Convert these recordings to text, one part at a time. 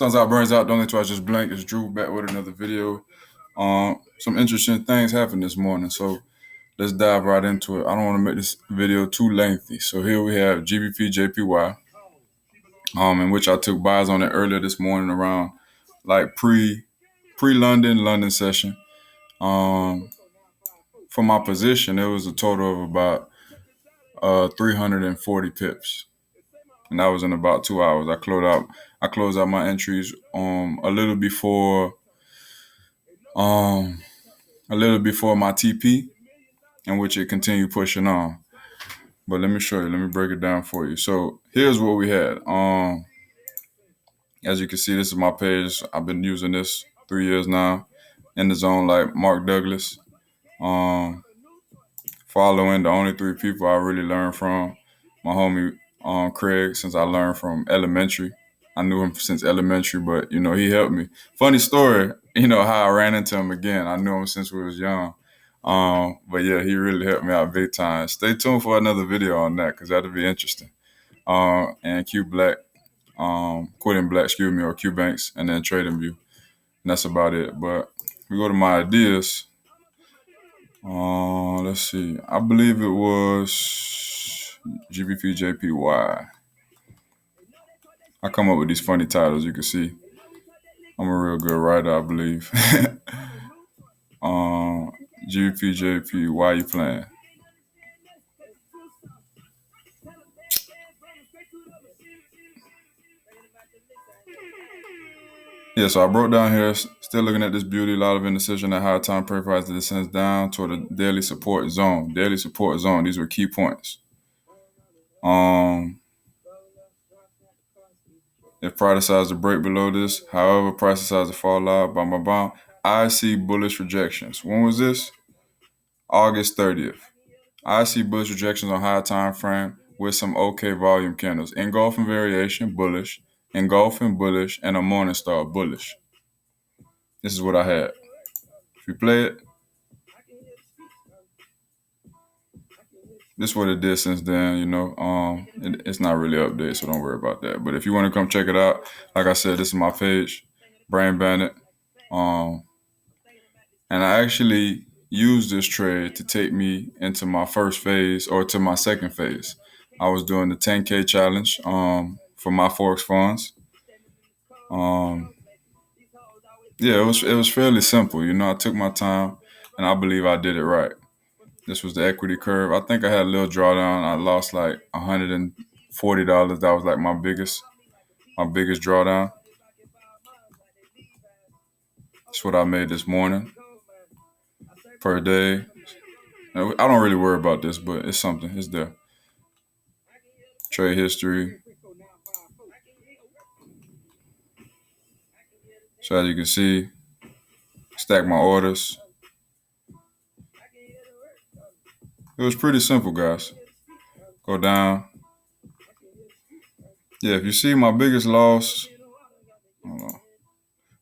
Sounds out, burns out. Don't let twice just blank. It's Drew back with another video. Some interesting things happened this morning, so let's dive right into it. I don't want to make this video too lengthy. So here we have GBP JPY, in which I took buys on it earlier this morning around like pre London session. For my position, it was a total of about 340 pips, and that was in about 2 hours. I closed out my entries a little before my TP, in which it continued pushing on. But let me show you. Let me break it down for you. So here's what we had. As you can see, this is my page. I've been using this 3 years now, in the zone like Mark Douglas. Following the only three people I really learned from, my homie Craig, since I learned from elementary. I knew him since elementary, but he helped me. Funny story, how I ran into him again. I knew him since we was young. But yeah, he really helped me out big time. Stay tuned for another video on that, because that'll be interesting. And Q Black, Quitting Black, or Q Banks, and then Trading View. And that's about it. But we go to my ideas. Let's see. I believe it was GBP JPY. I come up with these funny titles, you can see. I'm a real good writer, I believe. GBP JP, why you playing? Yeah, so I broke down here, still looking at this beauty, a lot of indecision at high time, prayer price that descends down toward the daily support zone. Daily support zone, these were key points. If price decides to break below this, however, price decides to fall out, I see bullish rejections. When was this? August 30th. I see bullish rejections on high time frame with some okay volume candles. Engulfing variation, bullish. Engulfing, bullish. And a morning star, bullish. This is what I had. If you play it, this is what it did since then, it's not really updated, so don't worry about that. But if you want to come check it out, like I said, this is my page, Brain Bandit. And I actually used this trade to take me into my first phase, or to my second phase. I was doing the 10K challenge for my FOREX funds. Yeah, it was fairly simple. I took my time, and I believe I did it right. This was the equity curve. I think I had a little drawdown. I lost like $140. That was like my biggest drawdown. That's what I made this morning per day. I don't really worry about this, but it's something. It's there. Trade history. So as you can see, stack my orders. It was pretty simple, guys. Go down. Yeah, if you see my biggest loss, I don't know.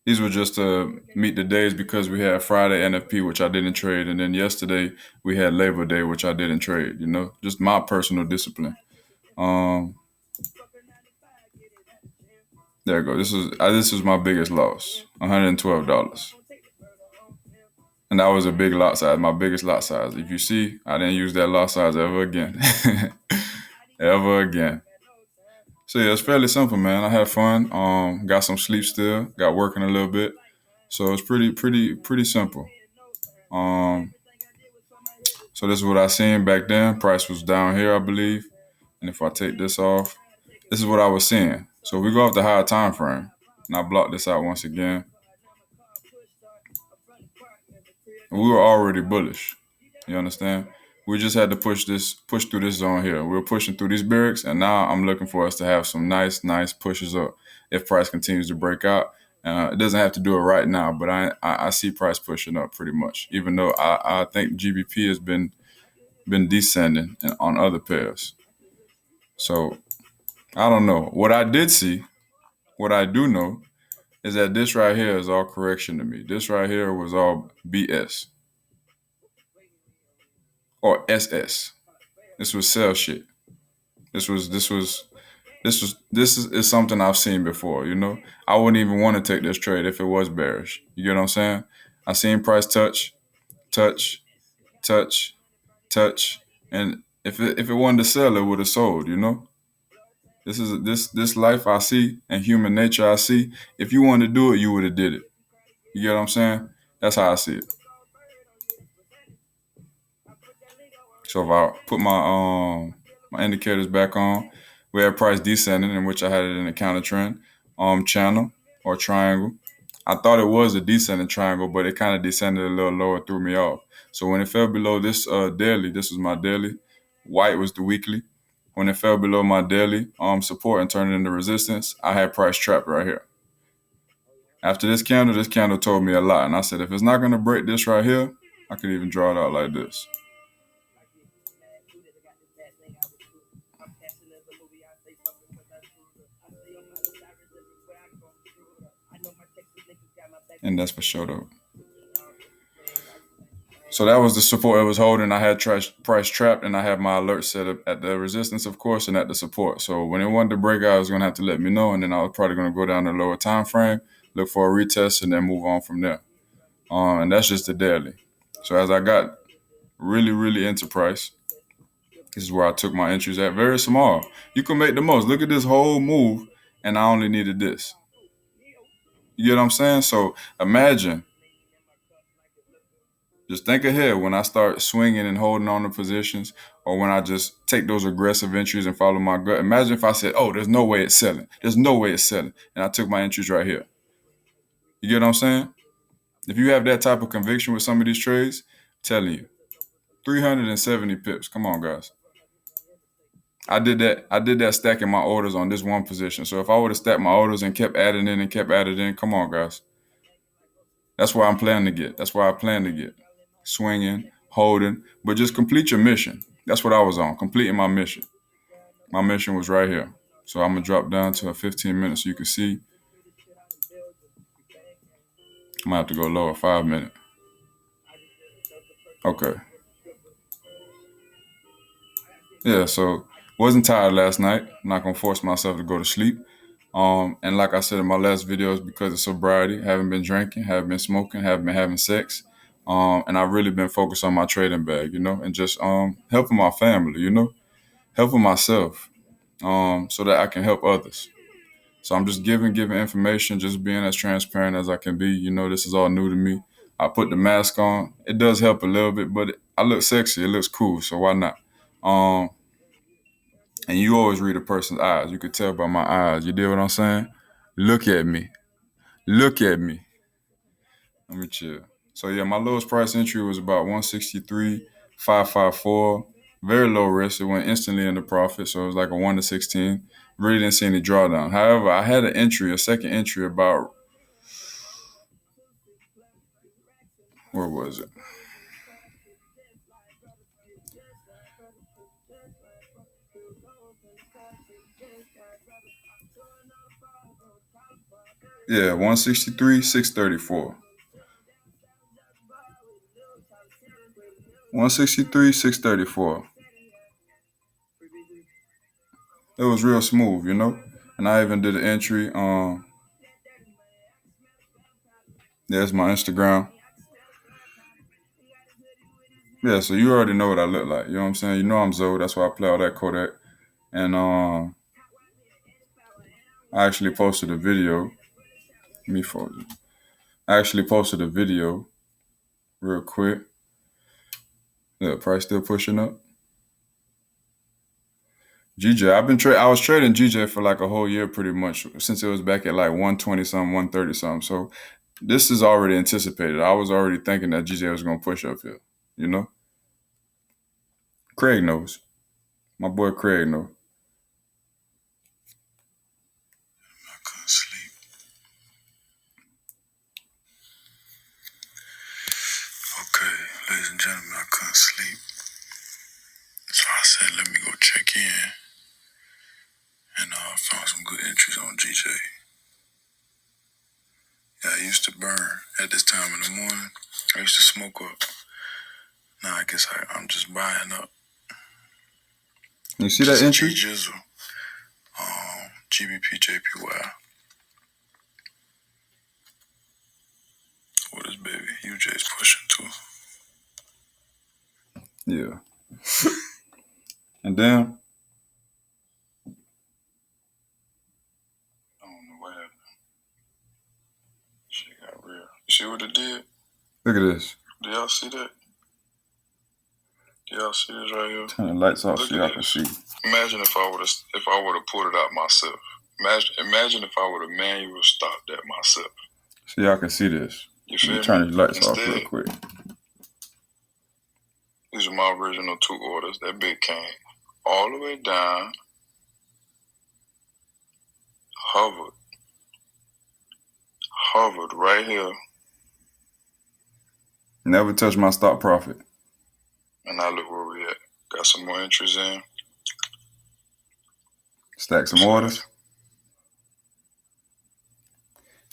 These were just to meet the days, because we had Friday NFP, which I didn't trade, and then yesterday we had Labor Day, which I didn't trade. Just my personal discipline. There you go. This was my biggest loss, $112, and that was a big lot size, my biggest lot size. If you see, I didn't use that lot size ever again, ever again. So yeah, it's fairly simple, man. I had fun. Got some sleep still. Got working a little bit. So it's pretty simple. So this is what I seen back then. Price was down here, I believe. And if I take this off, this is what I was seeing. So if we go off the higher time frame, and I block this out once again, we were already bullish. You understand? We just had to push through this zone here. We were pushing through these barracks, and now I'm looking for us to have some nice pushes up if price continues to break out. It doesn't have to do it right now, but I see price pushing up pretty much, even though I think GBP has been descending on other pairs. So I don't know. What I did see, what I do know, is that this right here is all correction to me. This right here was all BS. Or SS. This was sell shit. This was This is something I've seen before. I wouldn't even want to take this trade if it was bearish. You get what I'm saying? I seen price touch, touch, touch, touch, and if it wanted to sell, it would have sold. This life I see and human nature I see. If you wanted to do it, you would have did it. You get what I'm saying? That's how I see it. So if I put my indicators back on, we had price descending, in which I had it in a counter trend channel or triangle. I thought it was a descending triangle, but it kind of descended a little lower, threw me off. So when it fell below this daily, this was my daily. White was the weekly. When it fell below my daily support and turned into resistance, I had price trapped right here. After this candle told me a lot, and I said if it's not gonna break this right here, I could even draw it out like this. And that's for sure though. So that was the support it was holding. I had price trapped, and I had my alert set up at the resistance, of course, and at the support. So when it wanted to break out, it was going to have to let me know, and then I was probably going to go down the lower time frame, look for a retest, and then move on from there. And that's just the daily. So as I got really, really into price, this is where I took my entries at. Very small. You can make the most. Look at this whole move, and I only needed this. You get what I'm saying? So imagine. Just think ahead when I start swinging and holding on to positions, or when I just take those aggressive entries and follow my gut. Imagine if I said, oh, there's no way it's selling. There's no way it's selling. And I took my entries right here. You get what I'm saying? If you have that type of conviction with some of these trades, I'm telling you, 370 pips. Come on, guys. I did that stacking my orders on this one position. So if I would have stacked my orders and kept adding in and kept adding in, come on, guys. That's where I'm planning to get. That's where I plan to get. Swinging, holding, but just complete your mission. That's what I was on, completing my mission. My mission was right here. So I'm going to drop down to a 15 minutes so you can see. I might have to go lower, 5 minutes. Okay. Yeah, so wasn't tired last night. I'm not going to force myself to go to sleep. And like I said in my last videos, because of sobriety, haven't been drinking, haven't been smoking, haven't been having sex. And I've really been focused on my trading bag, and just helping my family, helping myself, so that I can help others. So I'm just giving information, just being as transparent as I can be. This is all new to me. I put the mask on. It does help a little bit, but I look sexy. It looks cool, so why not? And you always read a person's eyes. You could tell by my eyes. You deal what I'm saying? Look at me. Look at me. Let me chill. So yeah, my lowest price entry was about 163,554. Very low risk. It went instantly into profit. So it was like a 1 to 16. Really didn't see any drawdown. However, I had a second entry about, where was it? Yeah, 163, 634. 163, 634. It was real smooth, And I even did an entry. There's my Instagram. Yeah, so you already know what I look like. You know what I'm saying? You know I'm Zoe. That's why I play all that Kodak. And I actually posted a video. I actually posted a video real quick. The price still pushing up. GJ, I was trading GJ for like a whole year pretty much, since it was back at like 120 something, 130 something. So this is already anticipated. I was already thinking that GJ was gonna push up here. Craig knows. My boy Craig knows. I couldn't sleep. Okay, ladies and gentlemen, I couldn't sleep. So I said, let me go check in. And I found some good entries on GJ. Yeah, I used to burn at this time in the morning. I used to smoke up. Now I guess I'm just buying up. You see that entry? Jizzle. GBPJPY. What is baby? UJ's pushing too. Yeah. And then I don't know what happened. Shit got real. You see what it did? Look at this. Do y'all see that? Do y'all see this right here? Turn the lights off so y'all can see. Imagine if I would have pulled it out myself. Imagine if I would have manually stopped that myself. So y'all can see this. You feel me? Turn the lights off real quick. These are my original 2 orders. That big came all the way down, hovered right here. Never touch my stop profit. And now look where we at. Got some more entries in. Stack some orders.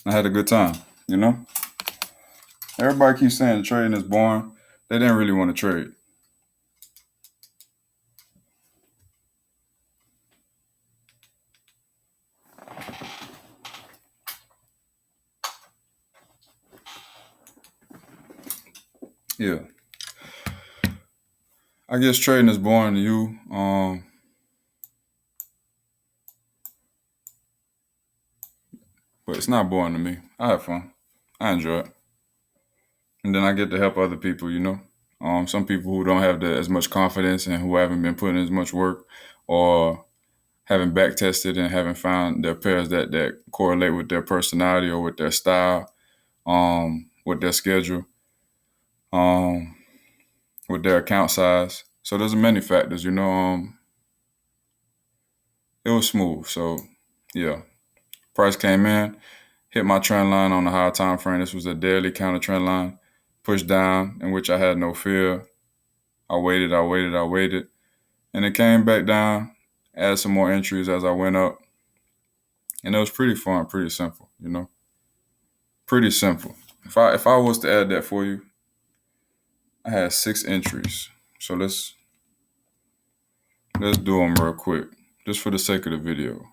I had a good time, you know? Everybody keeps saying trading is boring. They didn't really want to trade. Yeah. I guess trading is boring to you. But it's not boring to me. I have fun. I enjoy it. And then I get to help other people, you know. Some people who don't have as much confidence and who haven't been putting as much work or haven't back tested and haven't found their pairs that correlate with their personality or with their style, with their schedule, with their account size. So there's many factors, you know. It was smooth. So yeah, price came in, hit my trend line on the higher time frame. This was a daily counter trend line, pushed down, in which I had no fear. I waited, and it came back down. Added some more entries as I went up, and it was pretty fun, pretty simple, you know. Pretty simple. If I was to add that for you, I had 6 entries. So let's do them real quick, just for the sake of the video.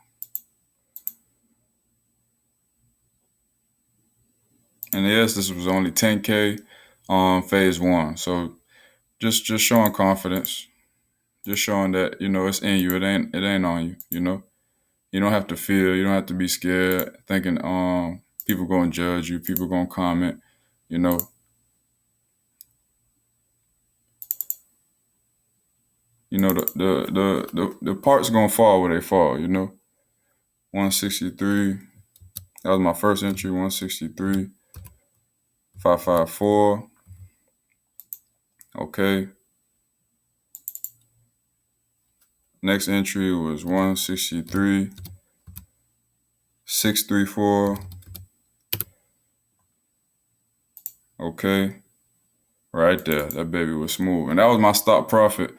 And yes, this was only 10K on phase 1. So just showing confidence, just showing that, you know, it's in you. It ain't on you, you know. You don't have to fear. You don't have to be scared, thinking people gonna judge you, people gonna comment, you know. You know, the parts gonna fall where they fall, you know. 163. That was my first entry, 163. 554. Okay. Next entry was 163. 634. Okay. Right there. That baby was smooth. And that was my stop profit.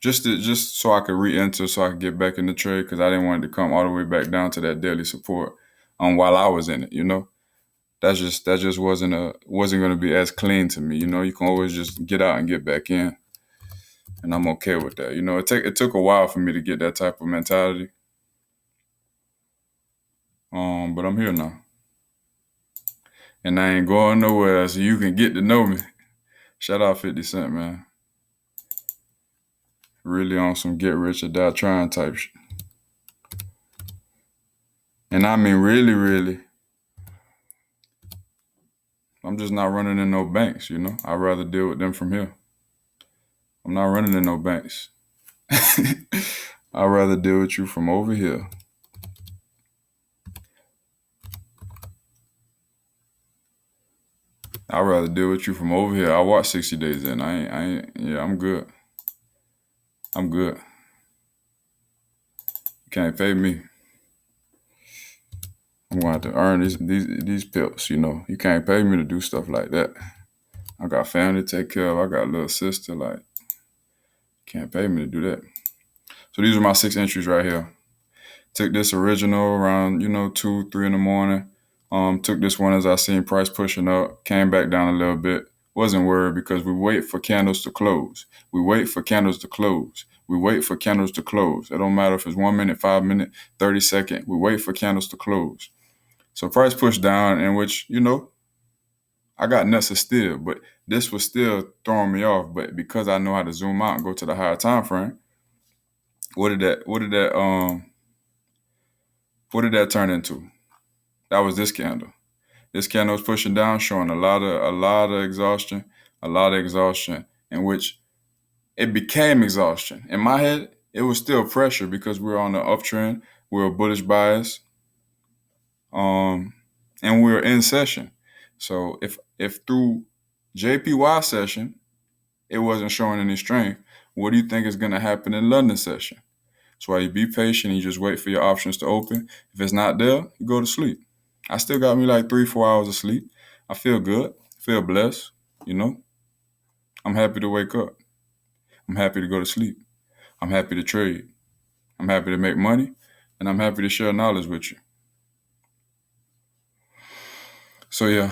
Just so I could re-enter, so I could get back in the trade, because I didn't want it to come all the way back down to that daily support while I was in it, you know. That just wasn't gonna be as clean to me, you know. You can always just get out and get back in. And I'm okay with that. You know, it took a while for me to get that type of mentality. But I'm here now. And I ain't going nowhere, so you can get to know me. Shout out 50 Cent, man. Really on some get rich or die trying type shit. And I mean really, really. I'm just not running in no banks, you know. I'd rather deal with them from here. I'm not running in no banks. I'd rather deal with you from over here. I'd rather deal with you from over here. I watch 60 days in. I'm good. I'm good. You can't pay me. I'm going to have to earn these pips, you know. You can't pay me to do stuff like that. I got family to take care of. I got a little sister. Like, can't pay me to do that. So these are my 6 entries right here. Took this original around, 2, 3 in the morning. Took this one as I seen price pushing up. Came back down a little bit. Wasn't worried because we wait for candles to close. We wait for candles to close. We wait for candles to close. It don't matter if it's 1 minute, 5 minute, 30 second. We wait for candles to close. So price pushed down, in which, I got nuts of still, but this was still throwing me off. But because I know how to zoom out and go to the higher time frame, what did that turn into? That was this candle. This candle was pushing down, showing a lot of exhaustion, in which it became exhaustion. In my head, it was still pressure because we were on the uptrend, we were bullish bias, and we were in session. So if through JPY session it wasn't showing any strength, what do you think is going to happen in London session? That's why you be patient. You just wait for your options to open. If it's not there, you go to sleep. I still got me like 3-4 hours of sleep. I feel good. I feel blessed. I'm happy to wake up. I'm happy to go to sleep. I'm happy to trade. I'm happy to make money, and I'm happy to share knowledge with you. So yeah,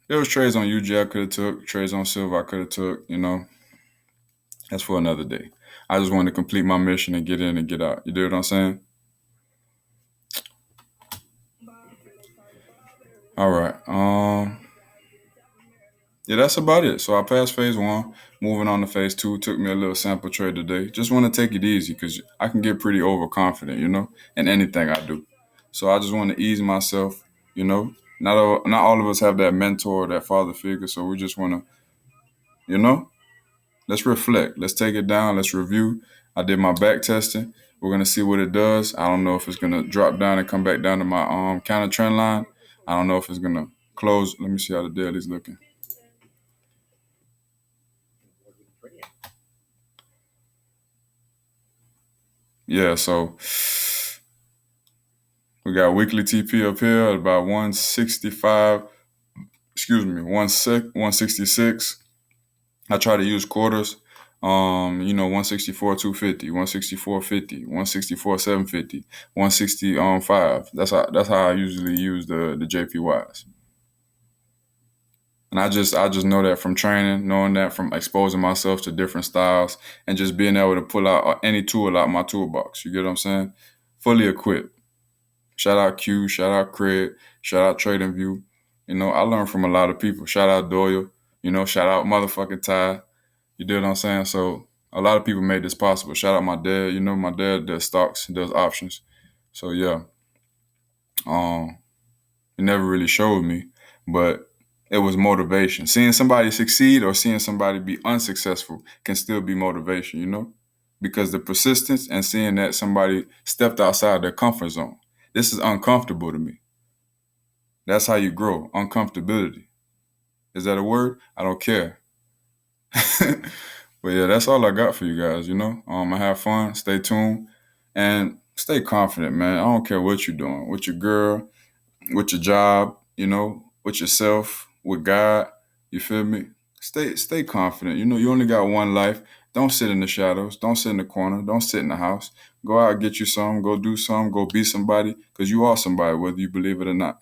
there was trades on UJ I could have took, trades on silver I could have took. That's for another day. I just wanted to complete my mission and get in and get out. You do what I'm saying? All right. Yeah, that's about it. So I passed phase 1, moving on to phase 2. Took me a little sample trade today. Just want to take it easy because I can get pretty overconfident, in anything I do. So I just want to ease myself, Not all of us have that mentor, that father figure. So we just want to, let's reflect. Let's take it down. Let's review. I did my back testing. We're gonna see what it does. I don't know if it's gonna drop down and come back down to my counter trend line. I don't know if it's gonna close. Let me see how the daily's looking. Yeah, so we got weekly TP up here at about 165. Excuse me, 166. I try to use quarters. 164 250, 164.50, 164 750, 160 That's how I usually use the JPYs. And I just know that from training, knowing that from exposing myself to different styles, and just being able to pull out any tool out my toolbox. You get what I'm saying? Fully equipped. Shout out Q, shout out Craig, shout out TradingView. I learned from a lot of people. Shout out Doyle, shout out motherfucking Ty. You do what I'm saying? So a lot of people made this possible. Shout out my dad. My dad does stocks, does options. So yeah, it never really showed me, but it was motivation. Seeing somebody succeed or seeing somebody be unsuccessful can still be motivation, because the persistence and seeing that somebody stepped outside their comfort zone. This is uncomfortable to me. That's how you grow. Uncomfortability. Is that a word? I don't care. But yeah, that's all I got for you guys, I have fun, stay tuned, and stay confident, man. I don't care what you're doing, with your girl, with your job, with yourself, with God. You feel me? Stay confident. You only got one life. Don't sit in the shadows. Don't sit in the corner. Don't sit in the house. Go out, get you some, go do some, go be somebody, because you are somebody, whether you believe it or not,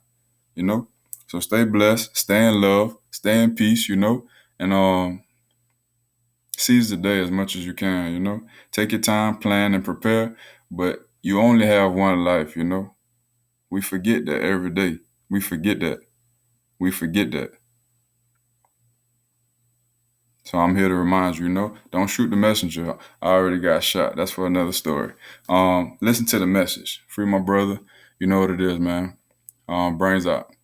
So stay blessed, stay in love, stay in peace, and seize the day as much as you can, Take your time, plan, and prepare, but you only have one life, We forget that every day. We forget that. We forget that. So I'm here to remind you, don't shoot the messenger. I already got shot. That's for another story. Listen to the message. Free my brother. You know what it is, man. BrainsOutt.